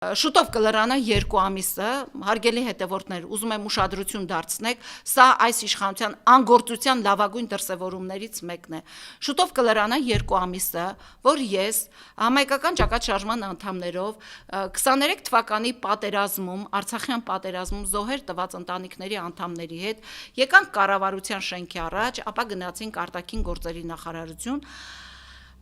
Շուտով կլրանա 2 ամիսը, հարգելի հետևորդներ, ուզում եմ ուշադրություն դարձնեք, սա այս իշխանության անգործության լավագույն դրսևորումներից մեկն է։ Շուտով կլրանա 2 ամիսը, որ ես համայնքական ճակատշարժման անդամներով 23 թվականի պատերազմում, Արցախյան պատերազմում զոհեր տված ընտանիքների անդամների հետ եկանք կառավարության շենքի առաջ, ապա գնացինք արտաքին գործերի նախարարություն,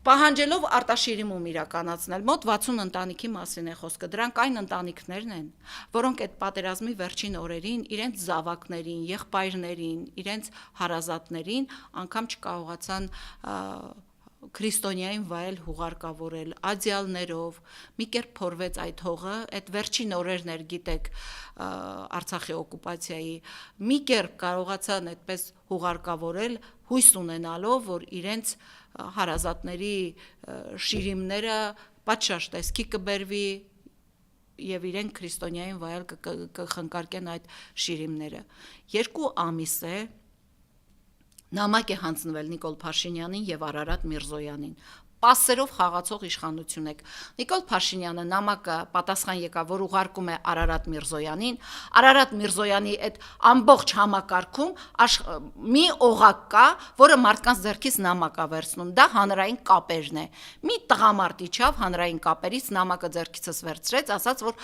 պահանջելով արտաշիրիմում իրականացնել, մոտ 60 ընտանիքի մասին է խոսքը, դրանք այն ընտանիքներն են, որոնք այդ պատերազմի վերջին օրերին իրենց զավակներին, եղբայրներին, իրենց հարազատներին անգամ չկարողացան քրիստոնյային վայել հուղարկավորել, ադյալներով, մի կերպ փորվեց այդ հողը, այդ վերջին օրերն էր, գիտեք, Արցախի օկուպացիայի, մի կերպ կարողացան այդպես հուղարկավորել, հույս ունենալով, որ իրենց հարազատների շիրիմները պատշաճ տեսքի կբերվի եւ իրենք քրիստոնյային վայել կխնկարկեն այդ շիրիմները։ 2 ամիս է նամակ է հանձնվել Նիկոլ Փաշինյանին եւ Արարատ Միրզոյանին։ Պասերով խաղացող իշխանություն եք։ Նիկոլ Փաշինյանը նամակը պատասխան եկավ, որ ուղարկում է Արարատ Միրզոյանին։ Արարատ Միրզոյանի այդ ամբողջ համակարգում մի օղակ կա, որը մարդկանց ձեռքից նամակ է վերցնում։ Դա հանրային կապերն է։ Մի տղամարդ իջավ հանրային կապերից նամակը ձեռքիցս վերցրեց, ասաց, որ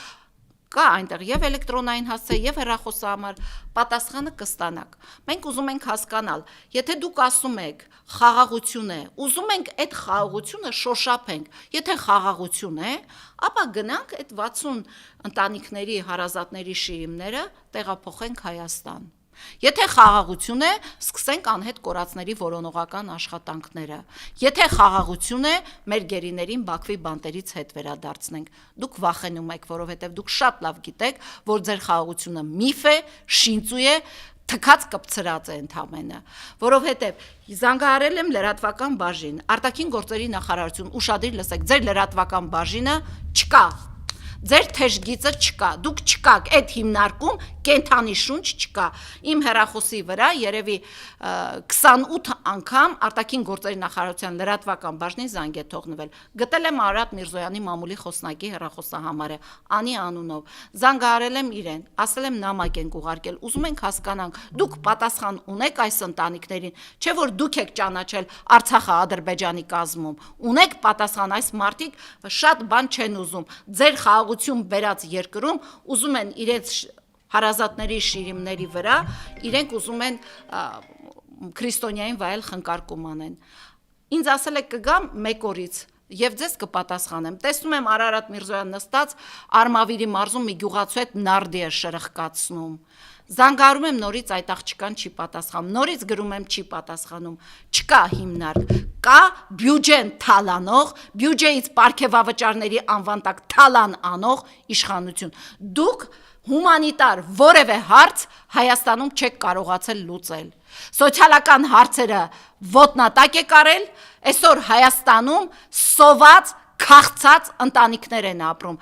կա այնտեղ եւ էլեկտրոնային հասցե եւ հեռախոսահամար, պատասխանը կստանաք։ Մենք ուզում ենք հասկանալ, եթե դուք ասում եք խաղաղություն է, ուզում ենք այդ խաղաղությունը շոշափենք, եթե խաղաղություն է, ապա գնանք այդ 60 ընտանիքների հարազատների շիրիմները տեղափոխենք Հայաստան։ Եթե խաղաղություն է, սկսենք անհետ կորածների որոնողական աշխատանքները։ Եթե խաղաղություն է, մեր գերիներին Բաքվի բանտերից հետ վերադարձնենք։ Դուք վախենում եք, որովհետև դուք շատ լավ գիտեք, որ ձեր խաղաղությունը միֆ է, շինծու է, թքած կպցրած է ընդամենը, որովհետև զանգահարել եմ լրատվական բաժին, արտաքին գործերի նախարարություն, ուշադիր լսեք, ձեր լրատվական բաժինը չկա։ Ձեր թեժգիծը չկա, դուք չկաք, այդ հիմնարկում կենթանի շունչ չկա։ Իմ հեռախոսի վրա երևի 28 անգամ արտաքին գործերի նախարարության լրատվական բաժնին զանգ է թողնվել։ Գտել եմ Արարատ Միրզոյանի մամուլի խոսնակի հեռախոսահամարը, անի անունով։ Զանգահարել եմ իրեն, ասել եմ նամակ ենք ուղարկել, ուզում ենք հասկանանք, դուք պատասխան ունեք այս ընտանիքներին, չէ՞ որ դուք եք ճանաչել Արցախը Ադրբեջանի կազմում։ Ունեք պատասխան, այս մարդիկ շատ բան չեն ուզում։ Ձեր խաղաղություն բերած երկրում ուզում են իրենց հարազատների շիրիմների վրա, իրենք ուզում են քրիստոնյային վայել խնկարկում անեն։ Ինձ ասել եք կգամ 1 օրից եւ ձեզ կպատասխանեմ։ Տեսնում եմ Արարատ Միրզոյան նստած Արմավիրի մարզում մի գյուղացու հետ նարդի է շրխկացնում։ Զանգարում եմ նորից այդ աղջկան չի պատասխանում, նորից գրում եմ չի պատասխանում, չկա հիմնարկ, կա բյուջեն թալանող, բյուջեից պարգևավճարների անվան տակ թալան անող իշխանություն։ Դուք հումանիտար որևէ հարց Հայաստանում չեք կարողացել լուծել։ Սոցիալական հարցերը ոտնատակ եք արել, այսօր Հայաստանում սոված քաղցած ընտանիքներ են ապրում։